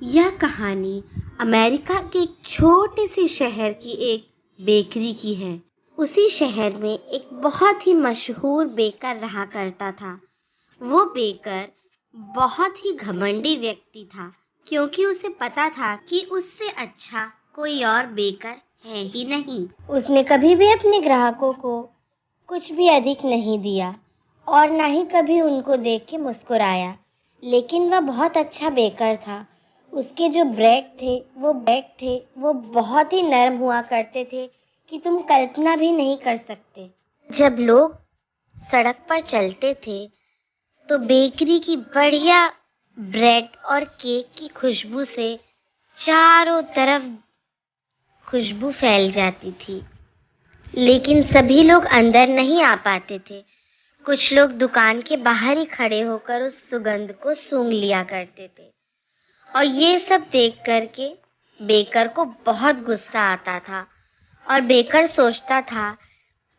यह कहानी अमेरिका के एक छोटे से शहर की एक बेकरी की है। उसी शहर में एक बहुत ही मशहूर बेकर रहा करता था। वो बेकर बहुत ही घमंडी व्यक्ति था, क्योंकि उसे पता था कि उससे अच्छा कोई और बेकर है ही नहीं। उसने कभी भी अपने ग्राहकों को कुछ भी अधिक नहीं दिया और ना ही कभी उनको देख के मुस्कुराया। लेकिन वह बहुत अच्छा बेकर था। उसके जो ब्रेड थे वो बहुत ही नरम हुआ करते थे कि तुम कल्पना भी नहीं कर सकते। जब लोग सड़क पर चलते थे तो बेकरी की बढ़िया ब्रेड और केक की खुशबू से चारों तरफ खुशबू फैल जाती थी। लेकिन सभी लोग अंदर नहीं आ पाते थे। कुछ लोग दुकान के बाहर ही खड़े होकर उस सुगंध को सूंघ लिया करते थे। और ये सब देख करके बेकर को बहुत गुस्सा आता था और बेकर सोचता था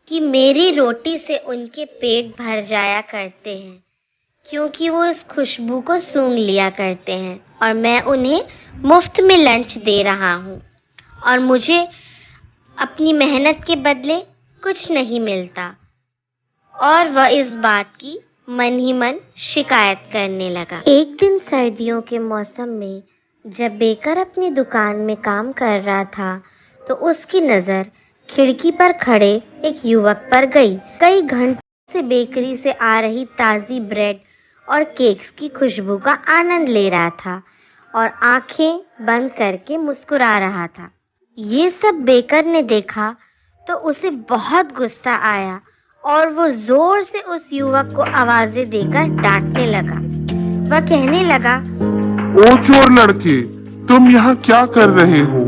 कि मेरी रोटी से उनके पेट भर जाया करते हैं, क्योंकि वो इस खुशबू को सूंघ लिया करते हैं और मैं उन्हें मुफ्त में लंच दे रहा हूँ और मुझे अपनी मेहनत के बदले कुछ नहीं मिलता। और वह इस बात की मन ही मन शिकायत करने लगा। एक दिन सर्दियों के मौसम में जब बेकर अपनी दुकान में काम कर रहा था तो उसकी नज़र खिड़की पर खड़े एक युवक पर गई। कई घंटों से बेकरी से आ रही ताज़ी ब्रेड और केक्स की खुशबू का आनंद ले रहा था और आंखें बंद करके मुस्कुरा रहा था। ये सब बेकर ने देखा तो उसे बहुत गुस्सा आया और वो जोर से उस युवक को आवाजें देकर डांटने लगा। वह कहने लगा, ओ चोर लड़के, तुम यहाँ क्या कर रहे हो?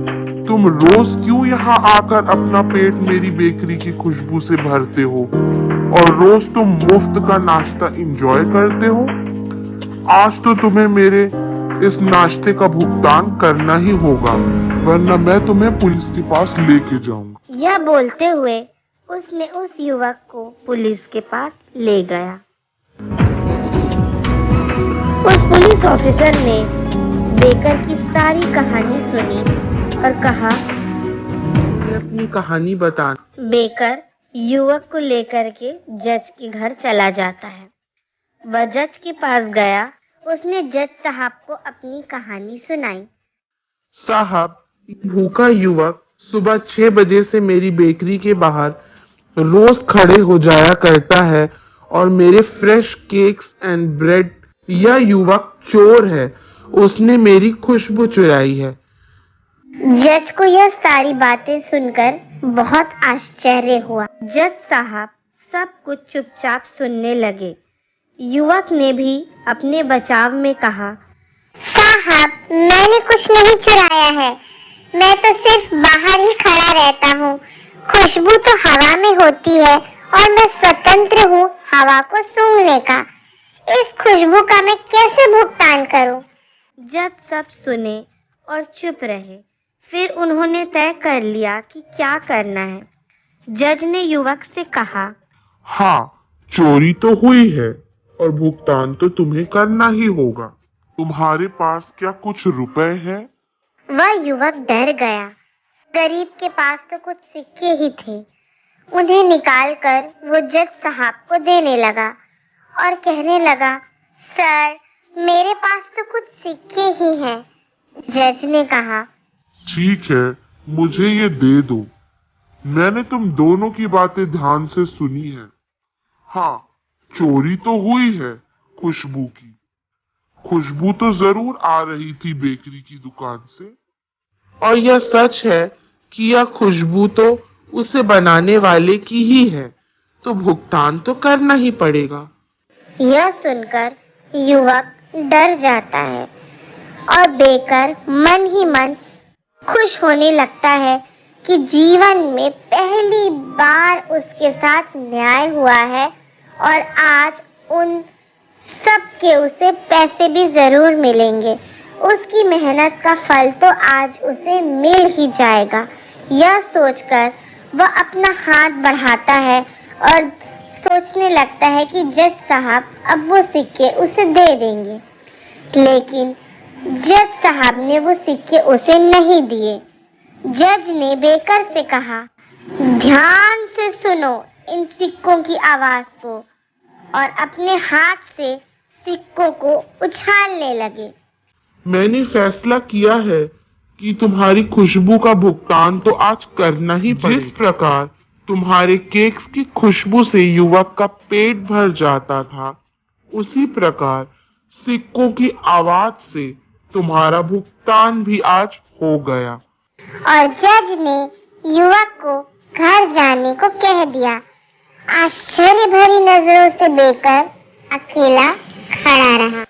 तुम रोज क्यों यहाँ आकर अपना पेट मेरी बेकरी की खुशबू से भरते हो और रोज तुम मुफ्त का नाश्ता एंजॉय करते हो? आज तो तुम्हें मेरे इस नाश्ते का भुगतान करना ही होगा, वरना मैं तुम्हें पुलिस के पास लेके जाऊंगा। यह बोलते हुए उसने उस युवक को पुलिस के पास ले गया। उस पुलिस ऑफिसर ने बेकर की सारी कहानी सुनी और कहा, मैं अपनी कहानी बता। बेकर युवक को लेकर के जज के घर चला जाता है। वह जज के पास गया। उसने जज साहब को अपनी कहानी सुनाई। साहब, भूखा युवक सुबह 6 बजे से मेरी बेकरी के बाहर रोज खड़े हो जाया करता है और मेरे फ्रेश केक्स एंड ब्रेड। यह युवक चोर है, उसने मेरी खुशबू चुराई है। जज को यह सारी बातें सुनकर बहुत आश्चर्य हुआ। जज साहब सब कुछ चुपचाप सुनने लगे। युवक ने भी अपने बचाव में कहा, साहब, मैंने कुछ नहीं चुराया है, मैं तो सिर्फ बाहर ही खड़ा रहता हूँ। खुशबू तो हवा में होती है और मैं स्वतंत्र हूँ हवा को सूंघने का। इस खुशबू का मैं कैसे भुगतान करूँ? जज सब सुने और चुप रहे। फिर उन्होंने तय कर लिया कि क्या करना है। जज ने युवक से कहा, हाँ, चोरी तो हुई है और भुगतान तो तुम्हें करना ही होगा। तुम्हारे पास क्या कुछ रुपए हैं? वह युवक डर गया। गरीब के पास तो कुछ सिक्के ही थे। उन्हें निकालकर वो जज साहब को देने लगा और कहने लगा, सर, मेरे पास तो कुछ सिक्के ही हैं। जज ने कहा, ठीक है, मुझे ये दे दो। मैंने तुम दोनों की बातें ध्यान से सुनी है। हाँ, चोरी तो हुई है खुशबू की। खुशबू तो जरूर आ रही थी बेकरी की दुकान से, और यह सच है कि यह खुशबू तो उसे बनाने वाले की ही है, तो भुगतान तो करना ही पड़ेगा। यह सुनकर युवक डर जाता है और बेकर मन ही मन खुश होने लगता है कि जीवन में पहली बार उसके साथ न्याय हुआ है और आज उन सब के उसे पैसे भी जरूर मिलेंगे। उसकी मेहनत का फल तो आज उसे मिल ही जाएगा। यह सोचकर वह अपना हाथ बढ़ाता है और सोचने लगता है कि जज साहब अब वो सिक्के उसे दे देंगे। लेकिन जज साहब ने वो सिक्के उसे नहीं दिए। जज ने बेकर से कहा, ध्यान से सुनो इन सिक्कों की आवाज को, और अपने हाथ से सिक्कों को उछालने लगे। मैंने फैसला किया है कि तुम्हारी खुशबू का भुगतान तो आज करना ही पड़ेगा। जिस प्रकार तुम्हारे केक्स की खुशबू से युवक का पेट भर जाता था, उसी प्रकार सिक्कों की आवाज से तुम्हारा भुगतान भी आज हो गया। और जज ने युवक को घर जाने को कह दिया। आश्चर्य भरी नजरों से बेकर अकेला खड़ा रहा।